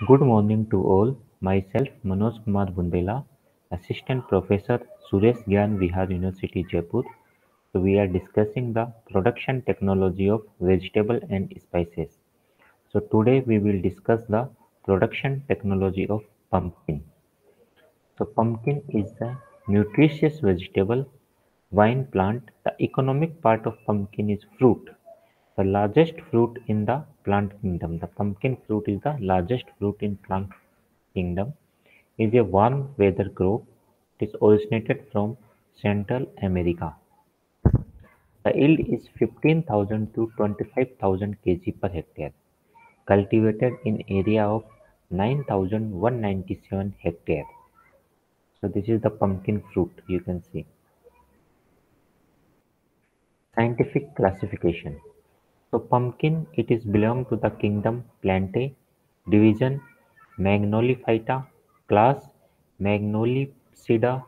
Good morning to all. Myself, Manoj Kumar Bundela, Assistant Professor, Suresh Gyan Vihar University, Jaipur. So we are discussing the production technology of vegetable and spices. So today we will discuss the production technology of pumpkin. So pumpkin is a nutritious vegetable vine plant. The economic part of pumpkin is fruit. The largest fruit in the plant kingdom. The pumpkin fruit is the largest fruit in plant kingdom. Is a warm weather crop. It is originated from Central America. The yield is 15,000 to 25,000 kg per hectare. Cultivated in area of 9,197 hectare. So this is the pumpkin fruit you can see. Scientific classification. So pumpkin it is belong to the kingdom Plantae, division Magnoliphyta, class Magnolipsida,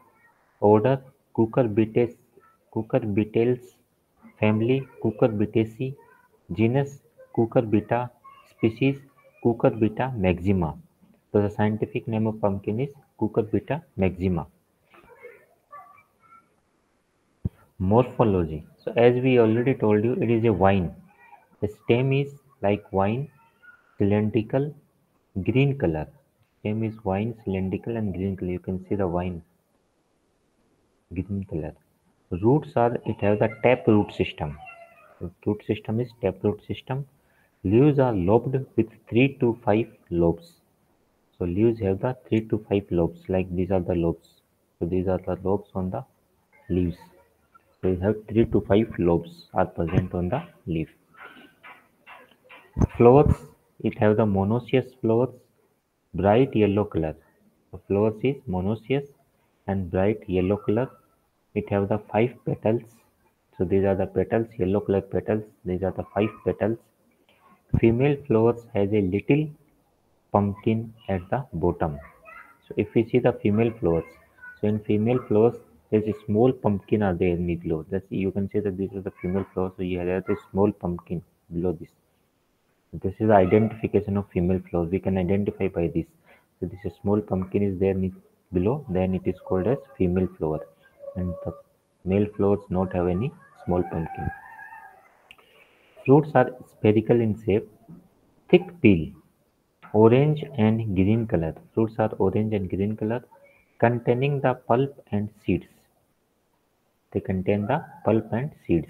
order Cucurbitaceae, family Cucurbitaceae, genus Cucurbita, species Cucurbita maxima. So the scientific name of pumpkin is Cucurbita maxima. Morphology. So as we already told you, it is a vine. The stem is like vine, cylindrical, green color. Stem is vine, cylindrical and green color. You can see the vine, green color. Roots are, it has a tap root system. The root system is tap root system. Leaves are lobed with 3 to 5 lobes. So leaves have the 3 to 5 lobes, like these are the lobes. So these are the lobes on the leaves. So you have 3 to 5 lobes are present on the leaf. Flowers, it have the monoecious flowers, bright yellow color. The flowers is monoecious and bright yellow color. It have the 5 petals. So these are the petals, yellow color petals. These are the 5 petals. Female flowers has a little pumpkin at the bottom. So if we see the female flowers, so in female flowers there is a small pumpkin are there below. That's you can say that these are the female flowers. So you have a small pumpkin below this. This is the identification of female flowers. We can identify by this. So this is small pumpkin is there below. Then it is called as female flower, and the male flowers not have any small pumpkin. Fruits are spherical in shape, thick peel, orange and green color. Fruits are orange and green color, containing the pulp and seeds. They contain the pulp and seeds.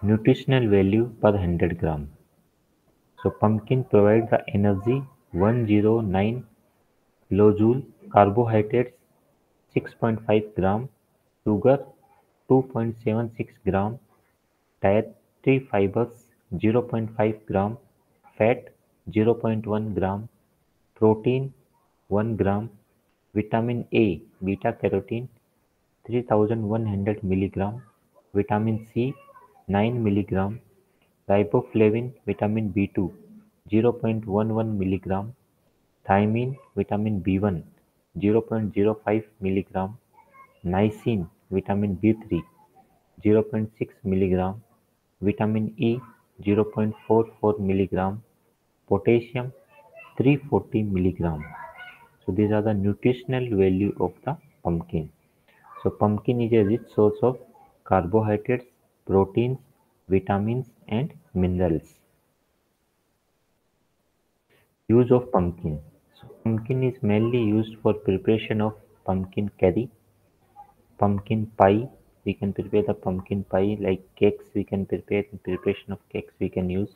Nutritional value per 100 gram. So pumpkin provides the energy 109 kilojoule, carbohydrates 6.5 gram, sugar 2.76 gram, dietary fibers 0.5 gram, fat 0.1 gram, protein 1 gram, vitamin A, beta carotene 3100 milligram, vitamin C 9 milligram, riboflavin, vitamin B2 0.11 milligram, thiamine, vitamin B1 0.05 milligram, niacin, vitamin B3 0.6 milligram, vitamin E 0.44 milligram, potassium 340 milligram. So these are the nutritional value of the pumpkin. So pumpkin is a rich source of carbohydrates, proteins, vitamins and minerals. Use of pumpkin. So pumpkin is mainly used for preparation of pumpkin curry, pumpkin pie. We can prepare the pumpkin pie like cakes. We can prepare in preparation of cakes. We can use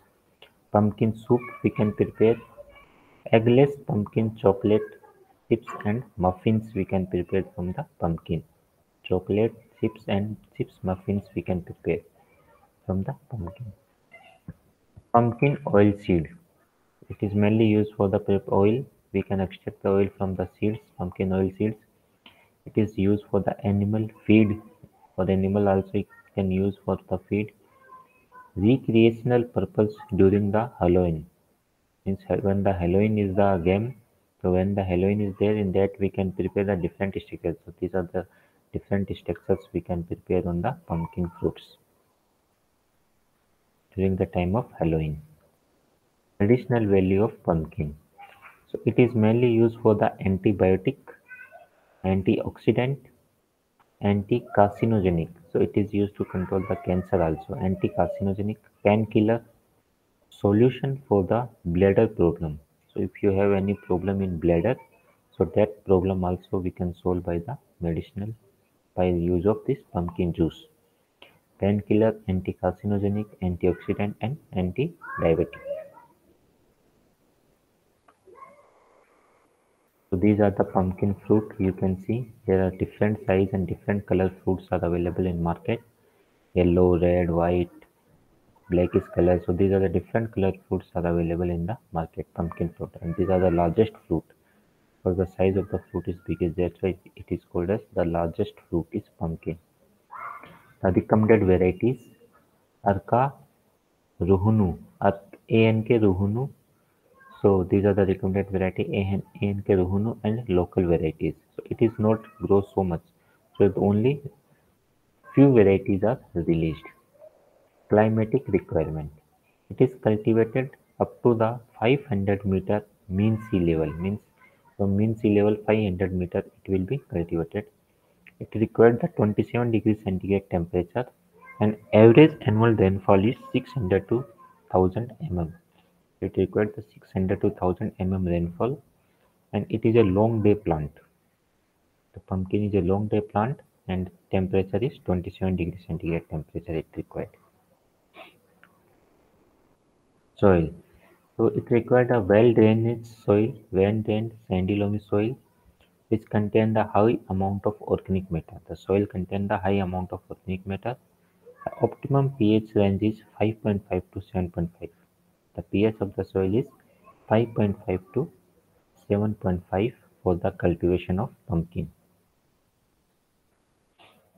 pumpkin soup. We can prepare eggless pumpkin chocolate chips and muffins. We can prepare from the pumpkin chocolate chips and chips muffins. We can prepare from the pumpkin. Pumpkin oil seed. It is mainly used for the prep oil. We can extract the oil from the seeds, pumpkin oil seeds. It is used for the animal feed. For the animal also it can use for the feed. Recreational purpose during the Halloween. Means when the Halloween is the game, so when the Halloween is there, in that we can prepare the different stickers. So these are the different stickers we can prepare on the pumpkin fruits. during the time of Halloween. Medicinal value of pumpkin. So it is mainly used for the antibiotic, antioxidant, anti-carcinogenic. So it is used to control the cancer also. Anti-carcinogenic, painkiller, solution for the bladder problem. So if you have any problem in bladder, so that problem also we can solve by the medicinal by use of this pumpkin juice. Painkiller, anti-carcinogenic, antioxidant, and anti-diabetic. So these are the pumpkin fruit. You can see there are different size and different color fruits are available in market. Yellow, red, white, blackish color. So these are the different color fruits are available in the market. Pumpkin fruit, and these are the largest fruit. For the size of the fruit is biggest. That's why it is called as the largest fruit is pumpkin. The recommended varieties: Arka Ruhunu, ANK Ruhunu. So these are the recommended variety ANK Ruhunu and local varieties. So it is not grow so much. So only few varieties are released. Climatic requirement. It is cultivated up to the 500-meter mean sea level. Means from mean sea level 500 meter it will be cultivated. It required the 27 degrees centigrade temperature and average annual rainfall is 600 to 1000 mm. It required the 600 to 1000 mm rainfall and it is a long day plant. The pumpkin is a long day plant and temperature is 27 degrees centigrade temperature it required. Soil. So it required a well-drained soil, well-drained sandy loamy soil which contain the high amount of organic matter. The soil contain the high amount of organic matter. The optimum pH range is 5.5 to 7.5. The pH of the soil is 5.5 to 7.5 for the cultivation of pumpkin.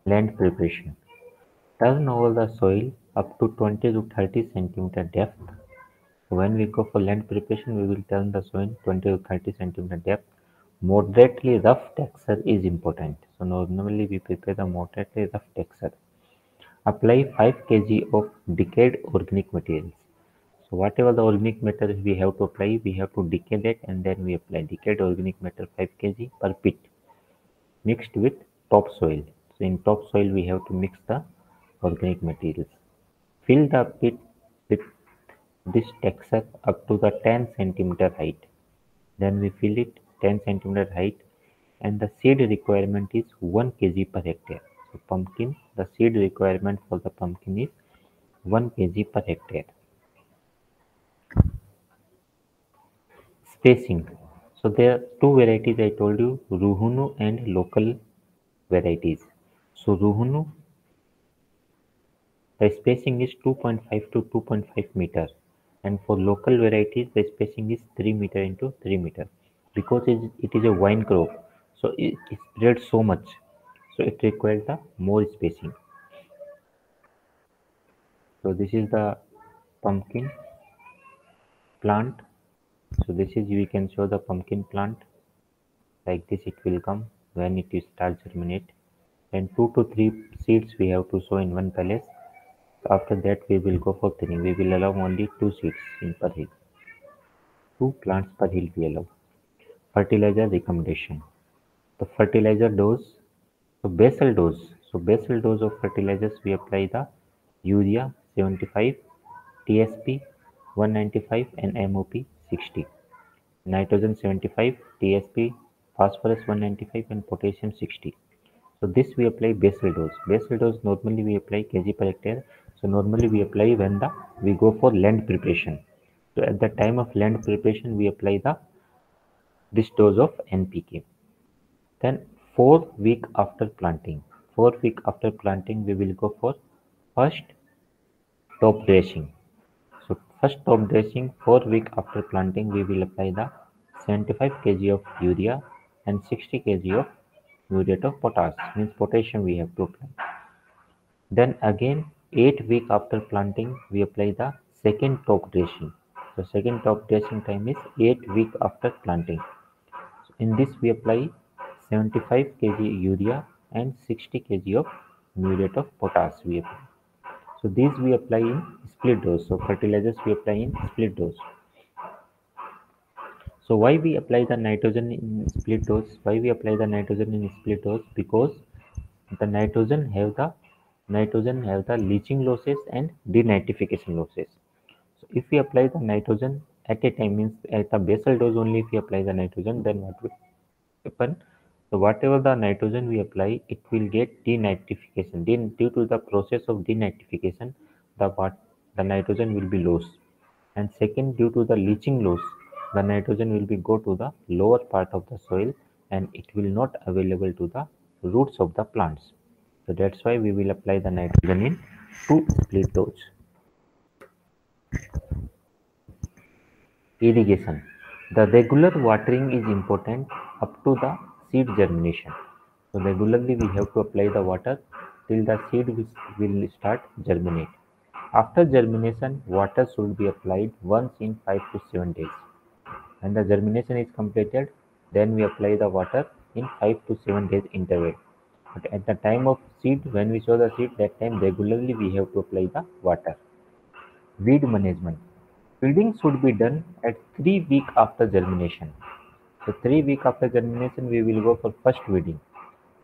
Land preparation. Turn over the soil up to 20 to 30 centimeter depth. So when we go for land preparation, we will turn the soil 20 to 30 centimeter depth. Moderately rough texture is important. So normally we prepare the moderately rough texture. Apply 5 kg of decayed organic materials. So whatever the organic matter we have to apply, we have to decay that and then we apply decayed organic matter 5 kg per pit mixed with topsoil. So in topsoil we have to mix the organic materials. Fill the pit with this texture up to the 10 centimeter height. Then we fill it 10 centimeter height and the seed requirement is 1 kg per hectare. So pumpkin, the seed requirement for the pumpkin is 1 kg per hectare. Spacing. So there are two varieties I told you, Ruhunu and local varieties. So Ruhunu, the spacing is 2.5 to 2.5 meter, and for local varieties the spacing is 3 meter into 3 meter. Because it is a vine crop, so it spreads so much, so it requires the more spacing. So this is the pumpkin plant. So this is we can show the pumpkin plant like this. It will come when it is start germinate. And 2 to 3 seeds we have to sow in one place. After that we will go for thinning. We will allow only 2 seeds in per hill. 2 plants per hill we allow. Fertilizer recommendation. The fertilizer dose. So basal dose. So basal dose of fertilizers we apply the urea 75, TSP 195 and MOP 60. Nitrogen 75, TSP, phosphorus 195 and potassium 60. So this we apply basal dose. Basal dose normally we apply kg per hectare. So normally we apply when we go for land preparation. So at the time of land preparation we apply this dose of NPK. Then 4 week after planting. 4 week after planting we will go for first top dressing. So first top dressing 4 week after planting we will apply the 75 kg of urea and 60 kg of muriate of potash, means potassium we have to apply. Then again 8 week after planting we apply the second top dressing. So second top dressing time is 8 week after planting. So in this we apply 75 kg urea and 60 kg of muriate of potash we apply. So these we apply in split dose. So fertilizers we apply in split dose. So why we apply the nitrogen in split dose? Why we apply the nitrogen in split dose? Because the nitrogen have the leaching losses and denitrification losses. So if we apply the nitrogen at a time, means at the basal dose only, if we apply the nitrogen, then what will happen? So whatever the nitrogen we apply, it will get denitrification. Then due to the process of denitrification, the nitrogen will be lost. And second, due to the leaching loss, the nitrogen will be go to the lower part of the soil and it will not available to the roots of the plants. So that's why we will apply the nitrogen in two split dose. Irrigation. The regular watering is important up to the seed germination. So regularly we have to apply the water till the seed will start germinate. After germination, water should be applied once in 5 to 7 days. When the germination is completed, then we apply the water in 5 to 7 days interval. But at the time of seed, when we sow the seed, that time regularly we have to apply the water. Weed management. Weeding should be done at 3 weeks after germination. So 3 weeks after germination, we will go for first weeding.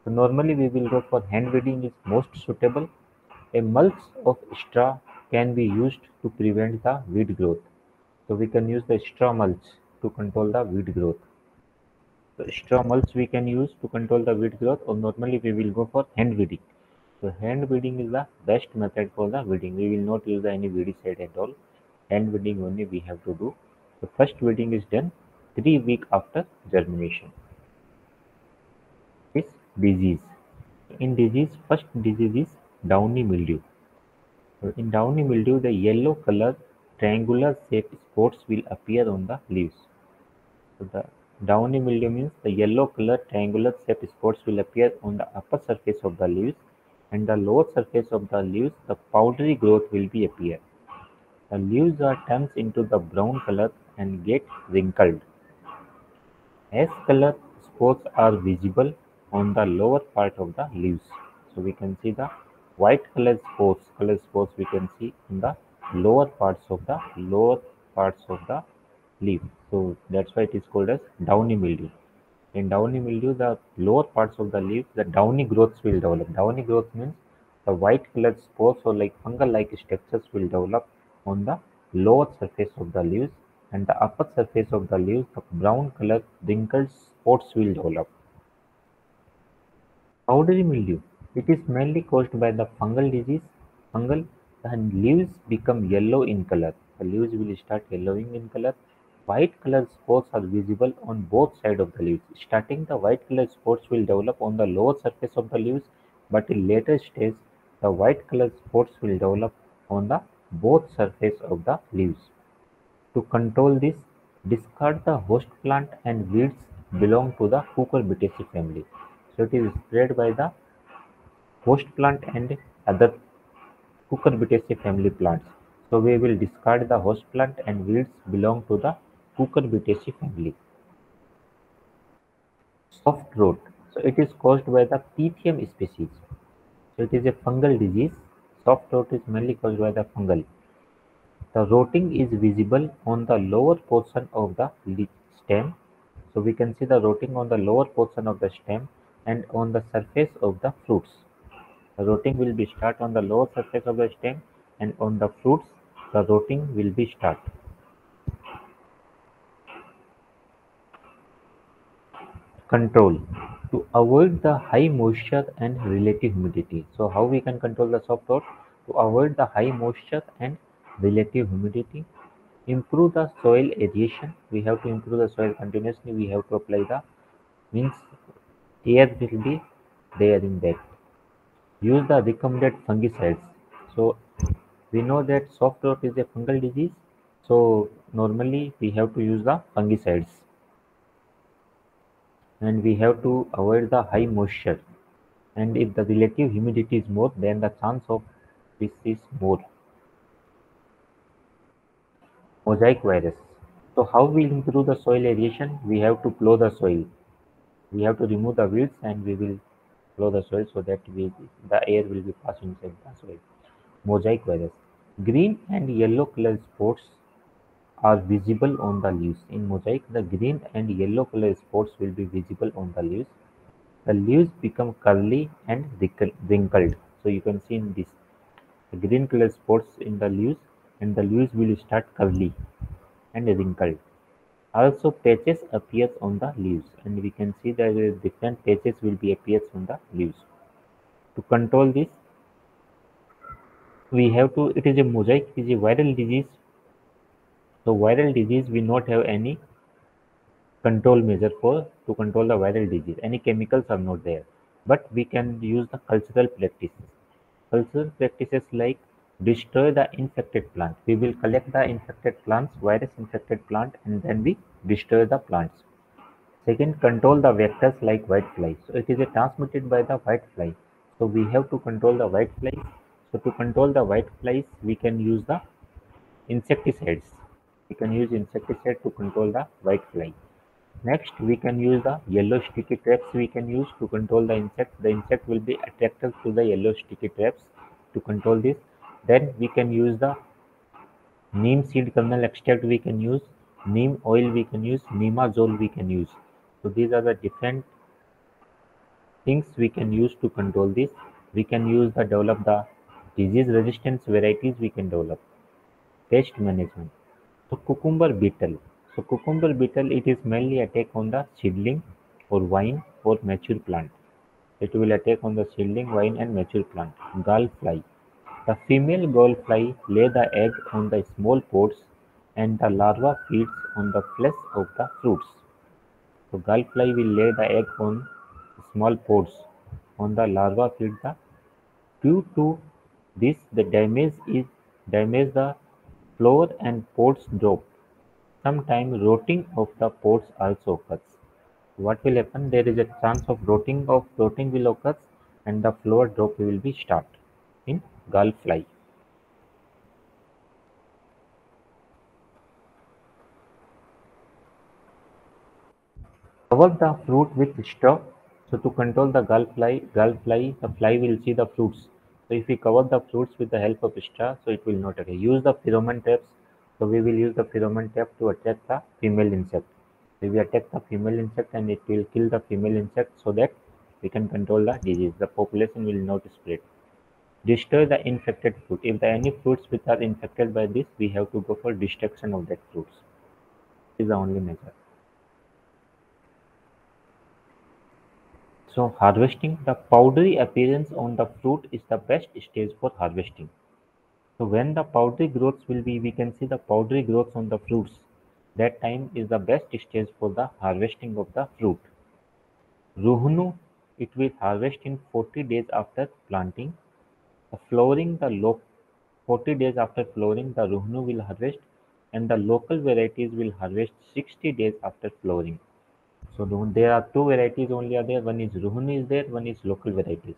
So normally we will go for hand weeding is most suitable. A mulch of straw can be used to prevent the weed growth. So we can use the straw mulch to control the weed growth. So straw mulch we can use to control the weed growth, or normally we will go for hand weeding. So hand weeding is the best method for the weeding. We will not use any weedicide at all. Hand weeding only we have to do. The first weeding is done 3 weeks after germination. Is disease. In disease, first disease is downy mildew. So in downy mildew, the yellow color triangular shaped spots will appear on the leaves. So the downy mildew means the yellow color triangular shaped spots will appear on the upper surface of the leaves, and the lower surface of the leaves the powdery growth will be appear. The leaves are turns into the brown color and get wrinkled. Ash-colored spots are visible on the lower part of the leaves. So we can see the white colored spots we can see in the lower parts of the leaf. So that's why it is called as downy mildew. In downy mildew, the lower parts of the leaf, the downy growths will develop. Downy growth means the white colored spores or like fungal-like structures will develop on the lower surface of the leaves, and the upper surface of the leaves, the brown colored wrinkled spots will develop. Powdery mildew. It is mainly caused by the fungal disease. Fungal, the leaves become yellow in color. The leaves will start yellowing in color. White colored spots are visible on both sides of the leaves. Starting, the white colored spots will develop on the lower surface of the leaves, but in later stage, the white colored spots will develop on the both surface of the leaves. To control this, discard the host plant and weeds belong to the Cucurbitaceae family. So it is spread by the host plant and other Cucurbitaceae family plants. So we will discard the host plant and weeds belong to the Cucurbitaceae family. Soft rot. So it is caused by the Pythium species. So it is a fungal disease. Soft rot is mainly caused by the fungal. The rotting is visible on the lower portion of the stem. So we can see the rotting on the lower portion of the stem and on the surface of the fruits. The rotting will be start on the lower surface of the stem, and on the fruits the rotting will be start. Control. To avoid the high moisture and relative humidity. So how we can control the soft rot? To avoid the high moisture and relative humidity, improve the soil aeration. We have to improve the soil continuously. We have to apply the means air will be there in that. Use the recommended fungicides. So we know that soft rot is a fungal disease. So normally we have to use the fungicides, and we have to avoid the high moisture. And if the relative humidity is more, then the chance of this is more. Mosaic virus. So how we improve the soil aeration? We have to plow the soil. We have to remove the weeds and we will plow the soil so that the air will be passing inside the soil. mosaic virus. Green and yellow color spots are visible on the leaves. In mosaic, the green and yellow color spots will be visible on the leaves. The leaves become curly and wrinkled. So you can see in this, the green color spots in the leaves, and the leaves will start curly and wrinkled. Also, patches appears on the leaves, and we can see that different patches will be appears on the leaves. To control this, we have to. It is a mosaic. It is a viral disease. So viral disease, we not have any control measure for to control the viral disease. Any chemicals are not there, but we can use the cultural practices. Cultural practices like destroy the infected plant. We will collect the infected plants, virus infected plant, and then we destroy the plants. Second, control the vectors like whitefly. So it is transmitted by the whitefly. So we have to control the whiteflies. So to control the whiteflies, we can use the insecticides. We can use insecticide to control the whitefly. Next, we can use the yellow sticky traps. We can use to control the insect. The insect will be attracted to the yellow sticky traps to control this. Then we can use the neem seed kernel extract. We can use neem oil. We can use neemazole. We can use. So these are the different things we can use to control this. We can use the develop the disease resistance varieties. We can develop pest management. So cucumber beetle. So cucumber beetle, it is mainly attack on the seedling or vine or mature plant. It will attack on the seedling, vine and mature plant. Gall fly. The female gall fly lay the egg on the small pods and the larva feeds on the flesh of the fruits. So gall fly will lay the egg on small pods on the larva feed the. Due to this, the damage the flower and pods drop. Sometimes rotting of the pods also occurs. What will happen? There is a chance of rotting will occur, and the flower drop will be start in gall fly. Cover the fruit with straw. So to control the gall fly, the fly will see the fruits. So if we cover the fruits with the help of straw, so it will not occur. Use the pheromone traps. So we will use the pheromone trap to attract the female insect. So we attack the female insect and it will kill the female insect so that we can control the disease. The population will not spread. Destroy the infected fruit. If there are any fruits which are infected by this, we have to go for destruction of that fruits. This is the only measure. So harvesting, the powdery appearance on the fruit is the best stage for harvesting. So when the powdery growths will be, we can see the powdery growths on the fruits. That time is the best stage for the harvesting of the fruit. Ruhnu, it will harvest in 40 days after planting. The flowering, 40 days after flowering, the Ruhnu will harvest, and the local varieties will harvest 60 days after flowering. So there are two varieties only are there. One is Ruhnu is there, one is local varieties.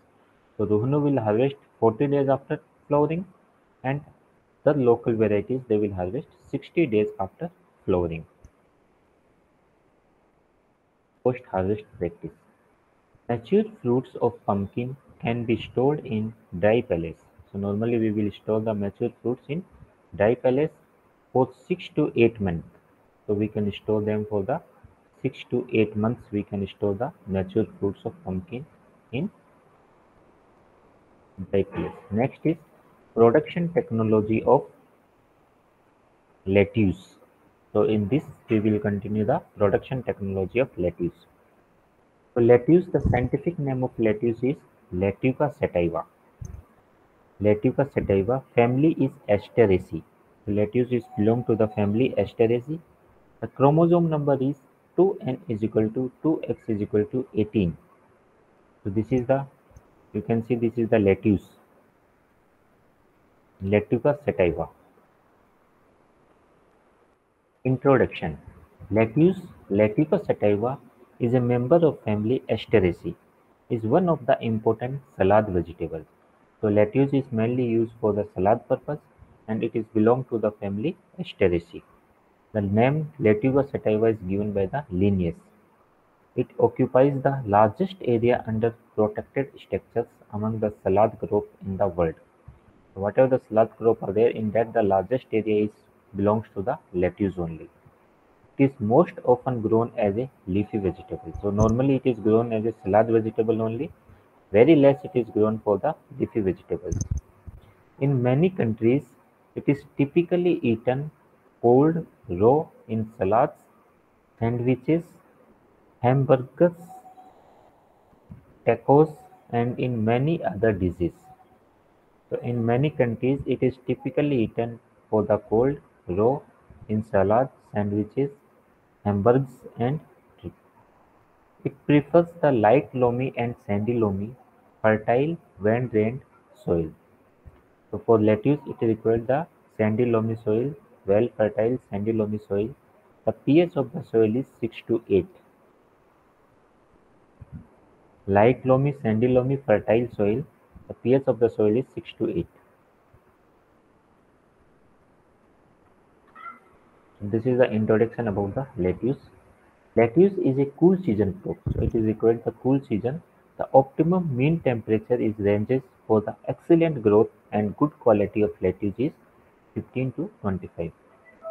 So Ruhnu will harvest 40 days after flowering, and the local varieties they will harvest 60 days after flowering. Post harvest practice. Mature fruits of pumpkin can be stored in dry pellets. So normally we will store the mature fruits in dry pellets for 6 to 8 months. So we can store them for the 6 to 8 months. We can store the mature fruits of pumpkin in dry pellets. Next is production technology of lettuce. So in this we will continue the production technology of lettuce. So lettuce, the scientific name of lettuce is Latuca sativa. Latuca sativa family is Asteraceae. So lettuce is belong to the family Asteraceae. The chromosome number is 2n is equal to 2x is equal to 18. So this is the, you can see this is the lettuce, Latuca sativa. Introduction. Lettuce, Latuca sativa, is a member of family Asteraceae. Is one of the important salad vegetables. So lettuce is mainly used for the salad purpose and it is belong to the family Asteraceae. The name Latuca sativa is given by the Linnaeus. It occupies the largest area under protected structures among the salad group in the world. Whatever the salad crop are there, in that the largest area is belongs to the lettuce only. It is most often grown as a leafy vegetable. So normally it is grown as a salad vegetable only. Very less it is grown for the leafy vegetables. In many countries, it is typically eaten cold, raw in salads, sandwiches, hamburgers, tacos, and in many other dishes. So in many countries, it is typically eaten for the cold, raw, in salads, sandwiches, hamburgers, and chips. It prefers the light loamy and sandy loamy, fertile, wind-drained soil. So for lettuce, it requires the sandy loamy soil, well fertile sandy loamy soil. The pH of the soil is 6 to 8. Light loamy, sandy loamy, fertile soil. The pH of the soil is 6 to 8. This is the introduction about the lettuce. Lettuce is a cool season crop, so it is required the cool season. The optimum mean temperature is ranges for the excellent growth and good quality of lettuce is 15 to 25.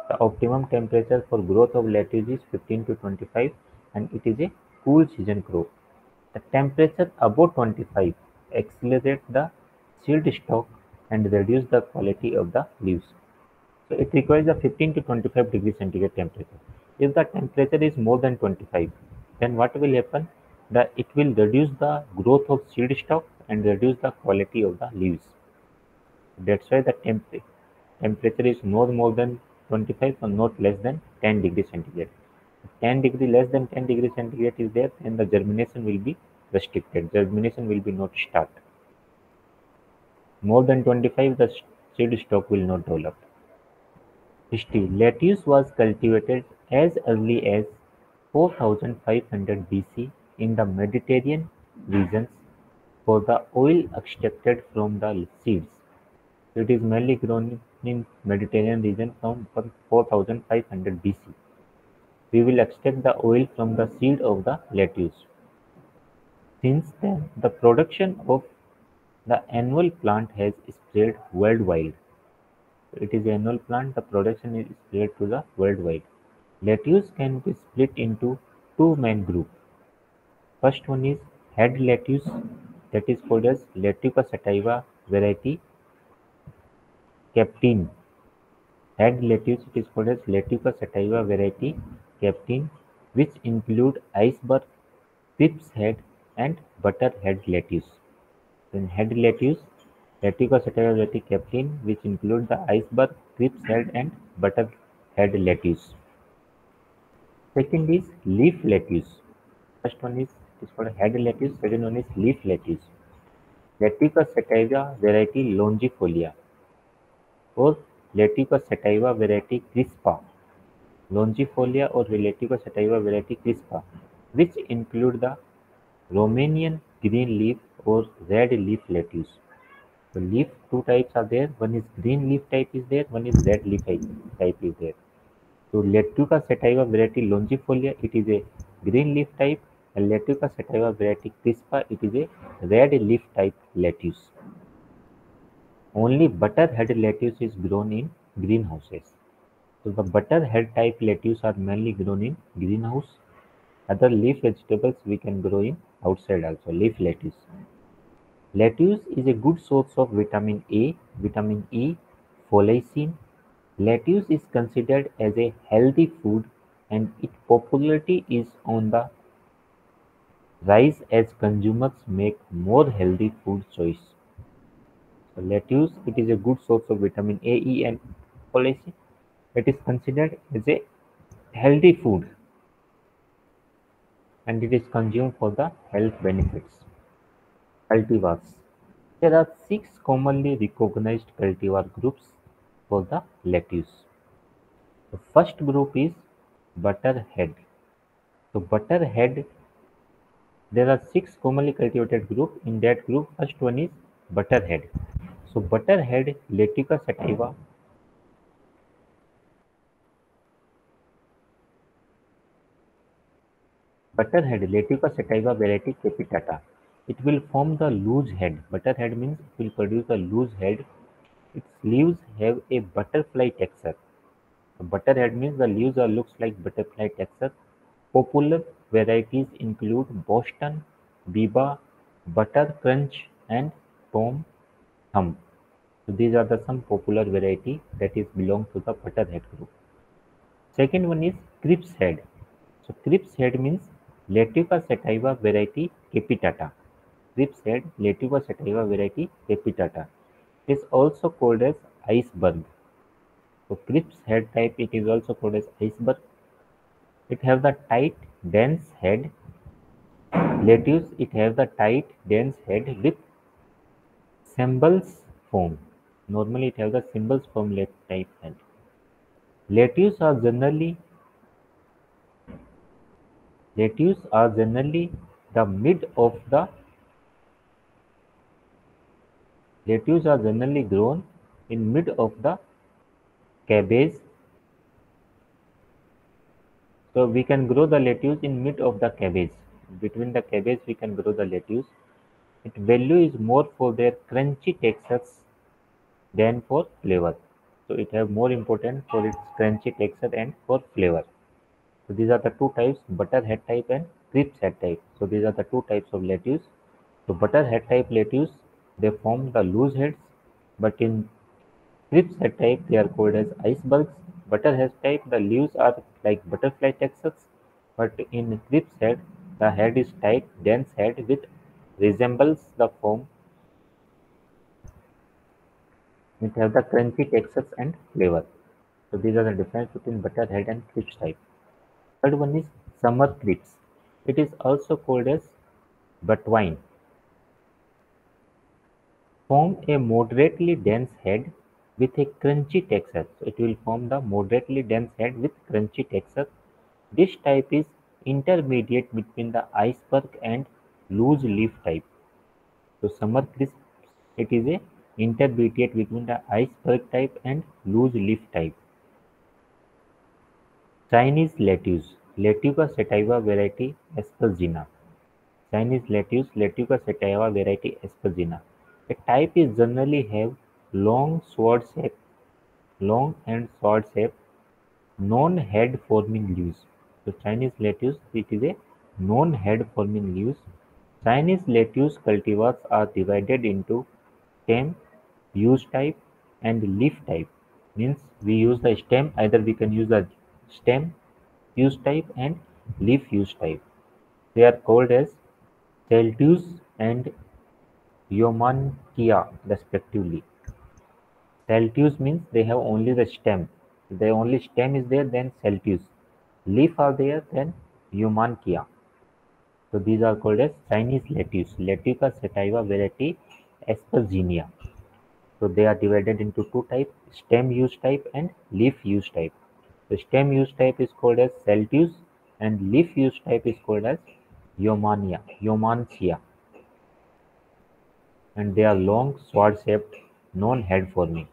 The optimum temperature for growth of lettuce is 15 to 25 and it is a cool season crop. The temperature above 25 accelerates the seed stalk and reduce the quality of the leaves. So it requires a 15 to 25 degree centigrade temperature. If the temperature is more than 25, then what will happen? That it will reduce the growth of seed stalk and reduce the quality of the leaves. That's why the temperature is not more than 25 or not less than 10 degree centigrade. If 10 degree less than 10 degree centigrade is there, then the germination will be restricted. Germination will be not start. More than 25, the seed stalk will not develop. History: lettuce was cultivated as early as 4500 BC in the Mediterranean regions for the oil extracted from the seeds. It is mainly grown in Mediterranean region from 4500 BC. We will extract the oil from the seed of the lettuce. Since then, the production of the annual plant has spread worldwide. It is an annual plant, the production is spread to the worldwide. Lettuce can be split into two main groups. First one is head lettuce, that is called as Letuca sativa variety Captain. Head lettuce, it is called as Letuca sativa variety Captain, which include iceberg, crisp head, and butter head lettuce. Then head lettuce, Letuca sativa variety Captain, which include the iceberg, crisp head, and butter head lettuce. Second is leaf lettuce. First one is called head lettuce. Second one is leaf lettuce. Letuca sativa variety longifolia or Letuca sativa variety crispa. Longifolia or Letuca sativa variety crispa, which include the Romanian green leaf or red leaf lettuce. The leaf two types are there. One is green leaf type is there. One is red leaf type is there. So Letuca sativa variety longifolia, it is a green leaf type, and Letuca sativa variety crispa, it is a red leaf type lettuce. Only butterhead lettuce is grown in greenhouses. So the butterhead type lettuce are mainly grown in greenhouse. Other leaf vegetables we can grow in outside also, leaf lettuce. Lettuce is a good source of vitamin A, vitamin E, folacin. Lettuce is considered as a healthy food and its popularity is on the rise as consumers make more healthy food choice. So lettuce, it is a good source of vitamin A, E, and folacin. It is considered as a healthy food and it is consumed for the health benefits. Cultivars. There are six commonly recognized cultivar groups for the lettuce. The first group is butterhead. So butterhead, there are six commonly cultivated group. In that group, first one is butterhead. So butterhead Letuca sativa, butterhead Letuca sativa variety capitata. It will form the loose head. Butterhead means it will produce a loose head Its leaves have a butterfly texture. The butterhead means the leaves are looks like butterfly texture. Popular varieties include Boston, Biba, Butter Crunch, and Tom Thumb. So these are the some popular variety that is belong to the butterhead group. Second one is Crips head. So Crips head means Latuca sativa variety capitata. Crips head, Latuca sativa variety capitata. It is also called as iceberg. So Crips head type it is also called as iceberg. It have the tight, dense head. Lettuce it have the tight, dense head with cymbals form. Normally it have the cymbals form type head. Lettuce are generally lettuce are generally the mid of the lettuce are generally grown in mid of the cabbage. So we can grow the lettuce in mid of the cabbage. Between the cabbage we can grow the lettuce. Its value is more for their crunchy textures than for flavor. So it have more important for its crunchy texture and for flavor. So these are the two types, butter head type and crisp head type. So these are the two types of lettuce. So butter head type lettuce, they form the loose heads, but in crisp head type they are called as icebergs. Butter head type the leaves are like butterfly textures, but in crisp head the head is tight, dense head with resembles the form. It has the crunchy textures and flavor. So these are the difference between butterhead and crisp type. Third one is summer crisp. It is also called as buttwine. Form a moderately dense head with a crunchy texture. So it will form the moderately dense head with crunchy texture. This type is intermediate between the iceberg and loose leaf type. So summer crisp, it is a intermediate between the iceberg type and loose leaf type. Chinese lettuce, Latuca sativa variety aspergina. Chinese lettuce, Latuca sativa variety aspergina. The type is generally have long sword shape, long and sword shape, non-head forming leaves. So Chinese lettuce, it is a non-head forming leaves. Chinese lettuce cultivars are divided into stem use type and leaf type. Means we use the stem, either we can use the stem use type and leaf use type. They are called as Celtuce and Yomankia respectively. Celtuce means they have only the stem. If the only stem is there, then Celtuce. Leaf are there, then Yomankia. So these are called as Chinese lettuce. Latuca sativa variety Asperginia. So they are divided into two types, stem use type and leaf use type. The stem use type is called as Celtuce and leaf use type is called as Yomantia, and they are long, sword-shaped, non-head forming.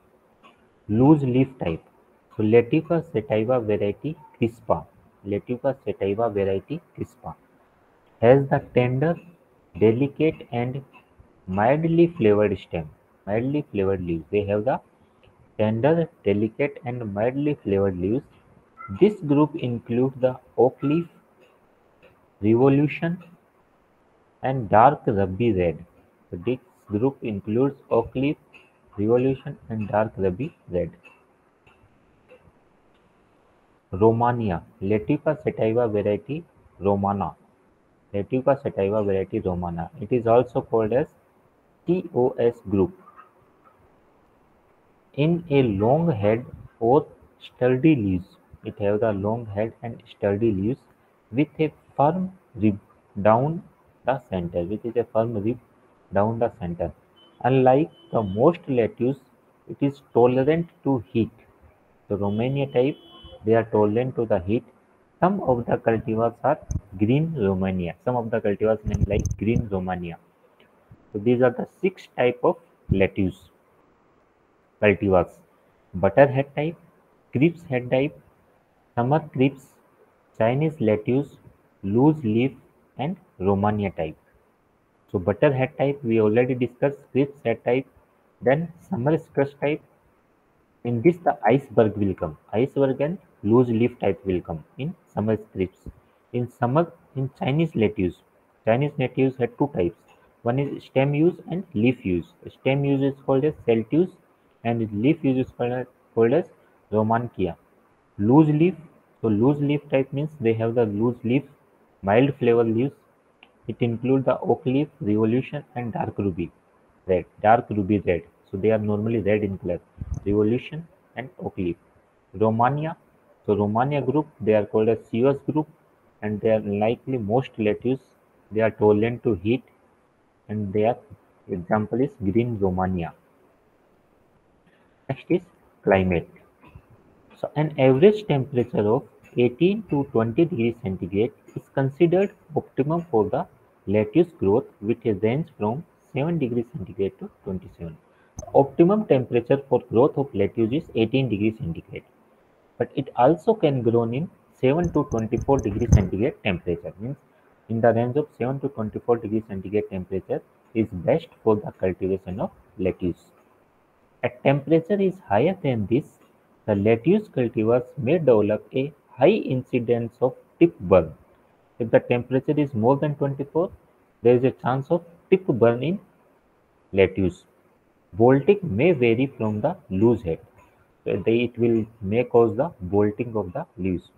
Loose leaf type. So Latuca sativa variety crispa. Latuca sativa variety crispa has the tender, delicate and mildly flavored stem. Mildly flavored leaves. They have the tender, delicate and mildly flavored leaves. This group includes the oak leaf, revolution and dark ruby red. So this group includes oak leaf, revolution and dark ruby red. Romania, Latuca sativa variety Romana. Latuca sativa variety Romana. It is also called as TOS group. In a long head or sturdy leaves. It have the long head and sturdy leaves with a firm rib down the center, which is a firm rib down the center. Unlike the most lettuce, it is tolerant to heat. The Romania type, they are tolerant to the heat. Some of the cultivars are green Romania. Some of the cultivars named like green Romania. So these are the six type of lettuce cultivars: butterhead type, Crips head type, summer Crips, Chinese lettuce, loose leaf, and Romania type. So butterhead type we already discussed. Crips head type Then summer stress type. In this, the iceberg will come. Iceberg and loose leaf type will come in summer strips. In summer, in Chinese lettuce had two types. One is stem use and leaf use. Stem use is called as celtuce, and leaf use is called as romankia. Loose leaf. So loose leaf type means they have the loose leaf, mild flavor leaves. It includes the oak leaf, revolution, and dark ruby red. So they are normally red in color. Revolution and oak leaf. Romania. So Romania group, they are called as Sivas group, and they are likely most lettuce. They are tolerant to heat, and their example is green Romania. Next is climate. So an average temperature of 18 to 20 degrees centigrade is considered optimum for the lettuce growth, which range from 7 degrees centigrade to 27. Optimum temperature for growth of lettuce is 18 degrees centigrade, but it also can grow in 7 to 24 degrees centigrade temperature. Means in the range of 7 to 24 degrees centigrade temperature is best for the cultivation of lettuce. A temperature is higher than this, the lettuce cultivars may develop a high incidence of tip burn. If the temperature is more than 24, there is a chance of tip burn in lettuce. Bolting may vary from the loose head. So it will may cause the bolting of the leaves.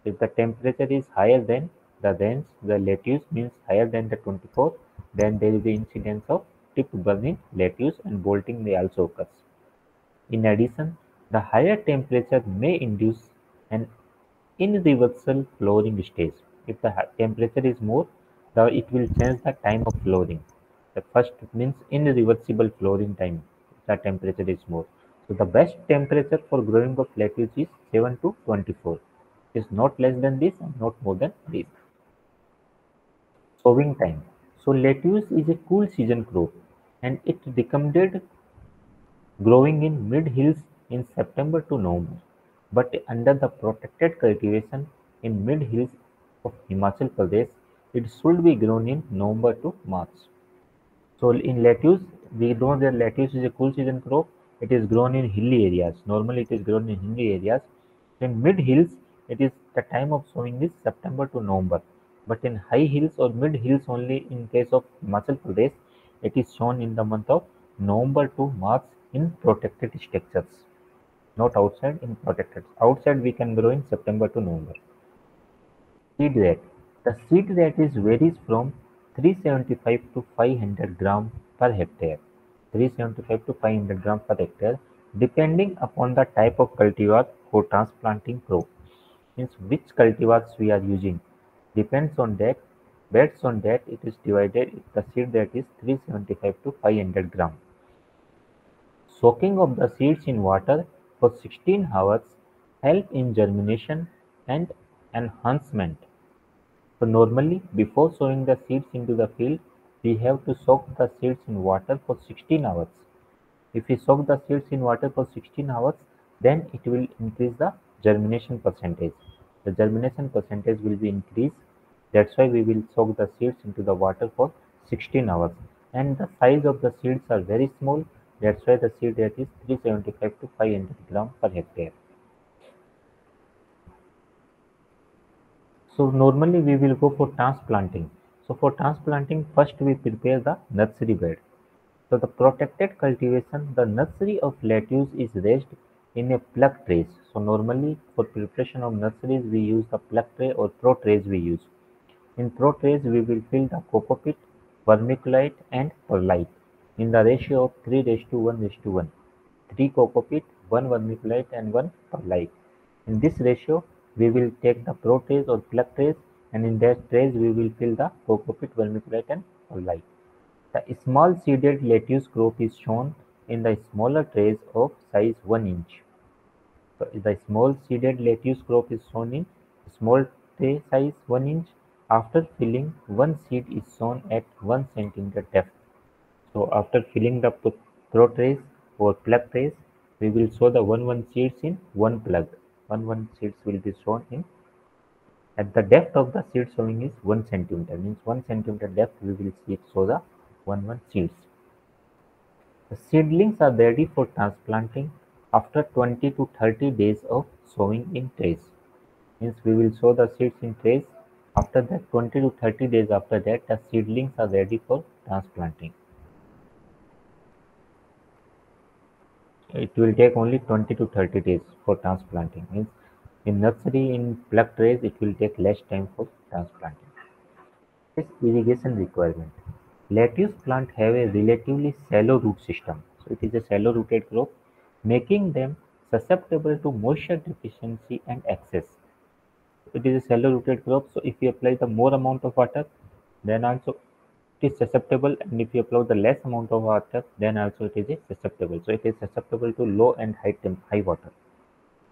If the temperature is higher than the range, the lettuce means higher than the 24, then there is the incidence of tip burn in lettuce and bolting may also occur. In addition, the higher temperature may induce an irreversible flowering stage. If the temperature is more, it will change the time of flowering. The first means irreversible flowering time. The temperature is more. So the best temperature for growing of lettuce is 7 to 24. It is not less than this and not more than this. Sowing time. So lettuce is a cool season crop, and it recommended growing in mid-hills in September to November, but under the protected cultivation in mid-hills of Himachal Pradesh, it should be grown in November to March. So in lettuce, we know that lettuce is a cool season crop. It is grown in hilly areas. Normally, it is grown in hilly areas. In mid hills, it is the time of sowing is September to November. But in high hills or mid hills only, in case of Himachal Pradesh, it is sown in the month of November to March in protected structures. Not outside, in protected. Outside, we can grow in September to November. Seed rate. The seed rate is varies from 375 to 500 gram per hectare. 375 to 500 gram per hectare, depending upon the type of cultivar for transplanting crop. Means which cultivars we are using depends on that. Based on that, it is divided. The seed rate is 375 to 500 gram. Soaking of the seeds in water for 16 hours help in germination and enhancement. So normally, before sowing the seeds into the field, we have to soak the seeds in water for 16 hours. If we soak the seeds in water for 16 hours, then it will increase the germination percentage. The germination percentage will be increased. That's why we will soak the seeds into the water for 16 hours. And the size of the seeds are very small. That's why the seed rate is 375 to 500 gram per hectare. So normally we will go for transplanting. So for transplanting, first we prepare the nursery bed. So the protected cultivation, the nursery of lettuce is raised in a plug trays. So normally for preparation of nurseries, we use the plug tray or pro trays we use. In pro trays, we will fill the cocoa vermiculite and perlite in the ratio of 3 raised to 1 raised to 1. 3 coco 1 vermiculite and 1 perlite. In this ratio, we will take the pro trays or plug trays, and in that trays we will fill the coco vermiculite and perlite. The small seeded lettuce crop is shown in the smaller trays of size 1 inch. So the small seeded lettuce crop is shown in small tray size 1 inch. After filling, one seed is sown at 1 centimeter depth. So after filling the pro trays or plug trays, we will sow the one seeds in one plug. One seeds will be sown in. At the depth of the seed sowing is 1 centimeter. Means 1 centimeter depth we will sow the one seeds. The seedlings are ready for transplanting after 20 to 30 days of sowing in trays. Means we will sow the seeds in trays. After that, 20 to 30 days after that, the seedlings are ready for transplanting. It will take only 20 to 30 days for transplanting. Means in nursery, in plug trays, it will take less time for transplanting. This irrigation requirement. Lettuce plant have a relatively shallow root system. So it is a shallow rooted crop, making them susceptible to moisture deficiency and excess. It is a shallow rooted crop, so if you apply the more amount of water, then also it is susceptible, and if you apply the less amount of water, then also it is susceptible. So it is susceptible to low and high water.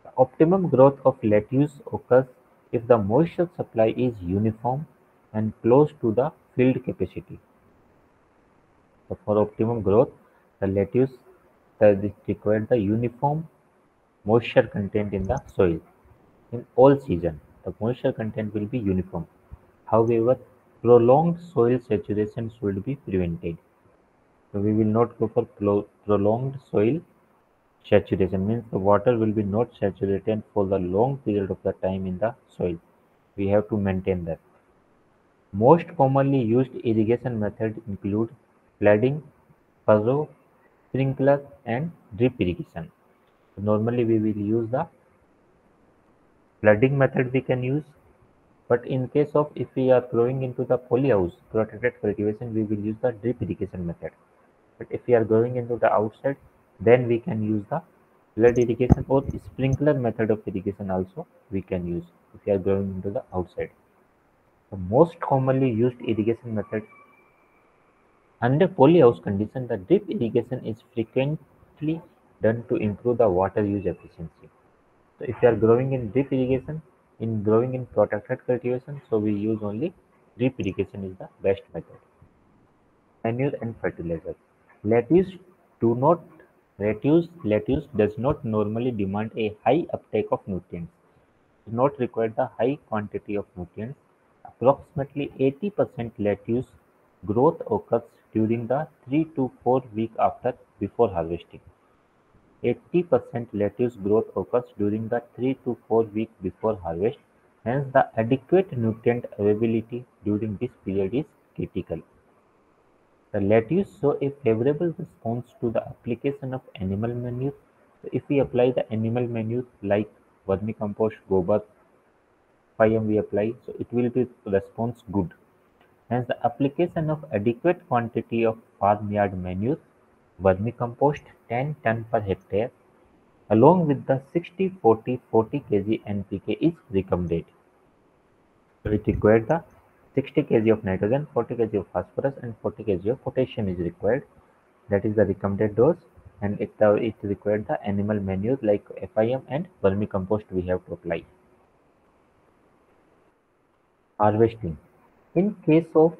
The optimum growth of lettuce occurs if the moisture supply is uniform and close to the field capacity. So for optimum growth, the lettuce requires the uniform moisture content in the soil. In all season, the moisture content will be uniform. However, prolonged soil saturation should be prevented. So we will not go for prolonged soil saturation. Means the water will be not saturated for the long period of the time in the soil. We have to maintain that. Most commonly used irrigation methods include flooding, furrow, sprinkler, and drip irrigation. So normally we will use the flooding method we can use, but in case of if we are growing into the polyhouse protected cultivation, we will use the drip irrigation method. But if we are going into the outside, then we can use the flood irrigation or sprinkler method of irrigation also we can use if we are going into the outside. The most commonly used irrigation method under polyhouse condition, the drip irrigation is frequently done to improve the water use efficiency. So if you are growing in drip irrigation, in growing in protected cultivation, so we use only drip irrigation is the best method. Manure and fertilizer. Lettuce do not lettuce does not normally demand a high uptake of nutrients. Does not require the high quantity of nutrients. Approximately 80% lettuce growth occurs during the 3 to 4 week after before harvesting. 80% lettuce growth occurs during the 3 to 4 weeks before harvest, hence the adequate nutrient availability during this period is critical. The lettuce show a favorable response to the application of animal manure. So if we apply the animal manure like vermicompost, gobar, 5M we apply, so it will be response good. Hence the application of adequate quantity of farmyard manure, vermicompost 10 ton per hectare along with the 60-40-40 kg NPK is recommended. So it required the 60 kg of nitrogen, 40 kg of phosphorus and 40 kg of potassium is required. That is the recommended dose, and it required the animal manure like FIM and vermicompost we have to apply. Harvesting. In case of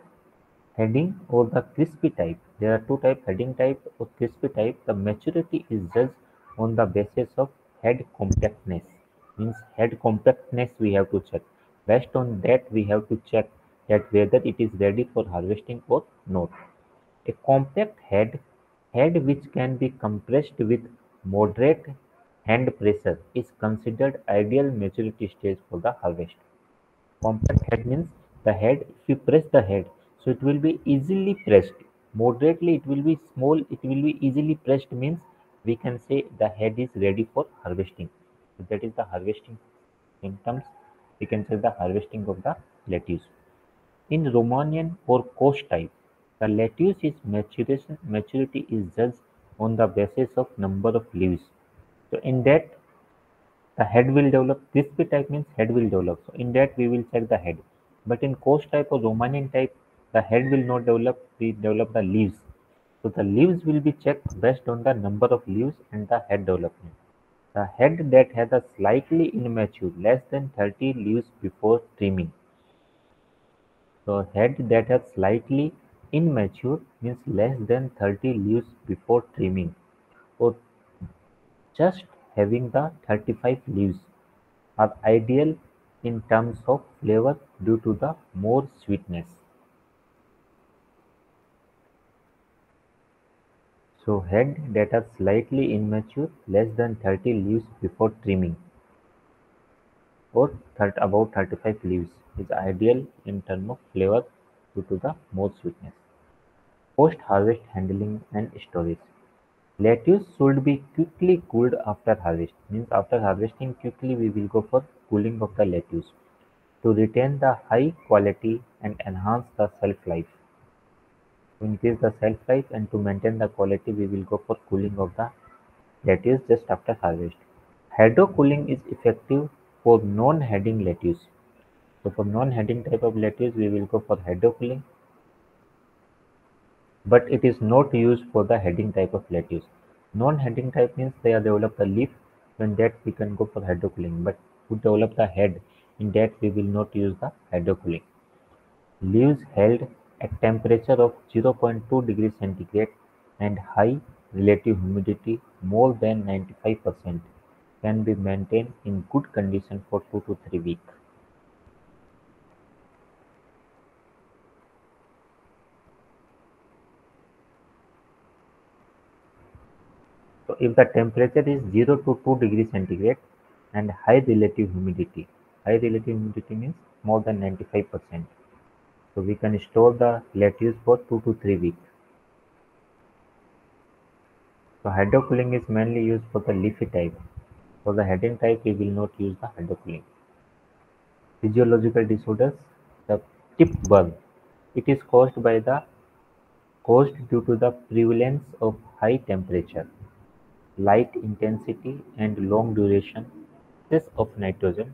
heading or the crispy type, there are two types, heading type or crispy type. The maturity is judged on the basis of head compactness. Means head compactness we have to check. Based on that, we have to check that whether it is ready for harvesting or not. A compact head which can be compressed with moderate hand pressure is considered ideal maturity stage for the harvest. Compact head means the head, if you press the head, so it will be easily pressed. Moderately, it will be small, it will be easily pressed means we can say the head is ready for harvesting. So that is the harvesting symptoms. We can say the harvesting of the lettuce. In Romanian or coast type, the lettuce is maturity is judged on the basis of number of leaves. So in that the head will develop. Crispy type means head will develop. So in that we will check the head. But in coast type or Romanian type, the head will not develop. We develop the leaves. So the leaves will be checked based on the number of leaves and the head development. The head that has a slightly immature, less than 30 leaves before trimming. So head that has slightly immature means less than 30 leaves before trimming, or just having the 35 leaves are ideal in terms of flavor due to the more sweetness. So head that are slightly immature, less than 30 leaves before trimming, or about 35 leaves, is ideal in terms of flavor due to the more sweetness. Post-harvest handling and storage. Lettuce should be quickly cooled after harvest. Means after harvesting quickly we will go for cooling of the lettuce to retain the high quality and enhance the shelf life. To increase the shelf life and to maintain the quality we will go for cooling of the lettuce just after harvest. Hydro-cooling is effective for non-heading lettuce. So for non-heading type of lettuce we will go for hydro-cooling, but it is not used for the heading type of lettuce. Non-heading type means they are develop the leaf, when that we can go for hydrocooling, but to develop the head, in that we will not use the hydrocooling. Leaves held at temperature of 0.2 degrees centigrade and high relative humidity more than 95% can be maintained in good condition for 2 to 3 weeks. So if the temperature is 0 to 2 degrees centigrade and high relative humidity means more than 95%. So we can store the lettuce for 2 to 3 weeks. So hydrocooling is mainly used for the leafy type. For the heading type, we will not use the hydrocooling. Physiological disorders, the tip burn. It is caused due to the prevalence of high temperature, light intensity, and long duration excess of nitrogen.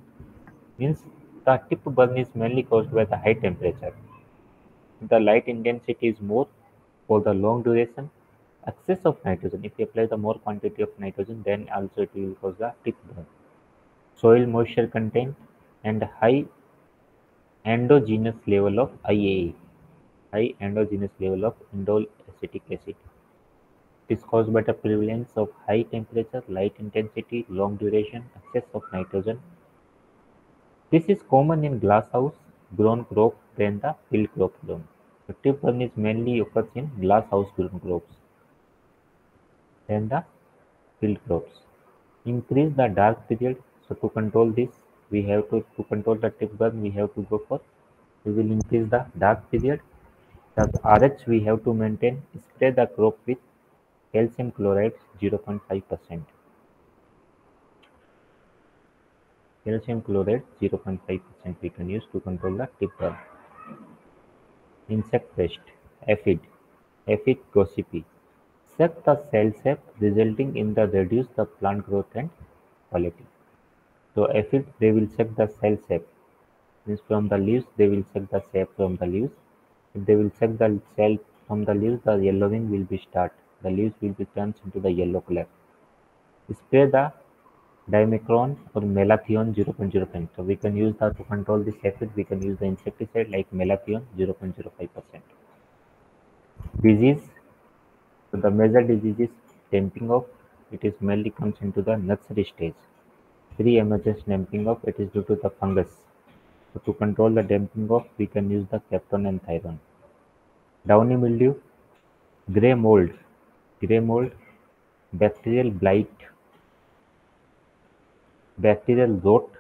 Means the tip burn is mainly caused by the high temperature. The light intensity is more for the long duration. Excess of nitrogen. If you apply the more quantity of nitrogen, then also it will cause the tip burn. Soil moisture content and high endogenous level of IAA, high endogenous level of indole acetic acid. It is caused by the prevalence of high temperature, light intensity, long duration, excess of nitrogen. This is common in glasshouse grown crop than the field crop grown. The tip burn is mainly occurs in glasshouse grown crops than the field crops. Increase the dark period. So to control this, we have to control the tip burn. We have to go for. We will increase the dark period. The RH we have to maintain. Spray the crop with calcium chloride 0.5%. Calcium chloride 0.5% we can use to control the tip burn. Insect pest, aphid, Aphid gossypii. Suck the cell sap, resulting in the reduce the plant growth and quality. So aphid they will suck the cell sap. Means from the leaves they will suck the sap from the leaves. If they will suck the cell from the leaves, the yellowing will be start. The leaves will be turned into the yellow color. Spray the dimecron or malathion 0.05. So we can use that to control this aphid. We can use the insecticide like malathion 0.05%. Disease. So the major disease is damping off. It is mainly comes into the nursery stage. Pre-emergence damping off. It is due to the fungus. So to control the damping off, we can use the Capton and Thyron. Downy mildew, grey mold, grey mold, bacterial blight, bacterial rot.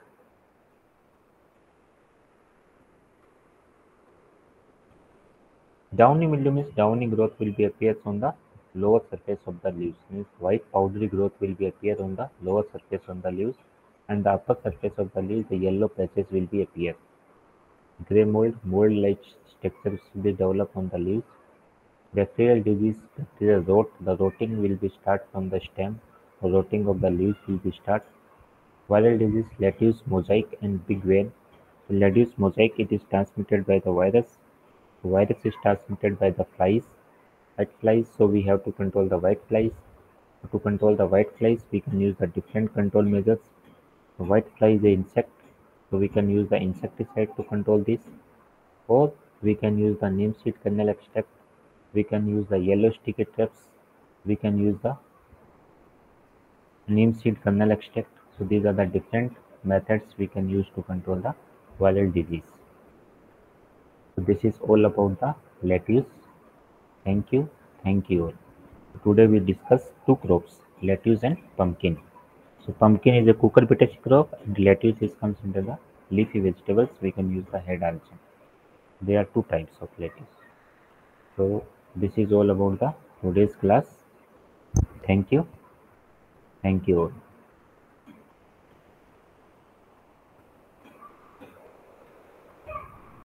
Downy mildew means downy growth will be appears on the lower surface of the leaves. Means white powdery growth will be appear on the lower surface on the leaves, and the upper surface of the leaves the yellow patches will be appear. Grey mold, mold-like structures will be developed on the leaves. Bacterial disease, bacterial rot, the rotting will be start from the stem, or rotting of the leaves will be start. Viral disease, lettuce mosaic and big vein. So lettuce mosaic it is transmitted by the virus. The virus is transmitted by the flies, white flies. So we have to control the white flies. To control the white flies, we can use the different control measures. The white fly is the insect, so we can use the insecticide to control this, or we can use the neem seed kernel extract. We can use the yellow sticky traps. We can use the neem seed kernel extract. So these are the different methods we can use to control the viral disease. So this is all about the lettuce. Thank you. Thank you all. Today we discuss two crops, lettuce and pumpkin. So pumpkin is a cucurbitaceous crop and lettuce is comes under the leafy vegetables. We can use the head also. There are two types of lettuce. So this is all about the today's class. Thank you. Thank you all.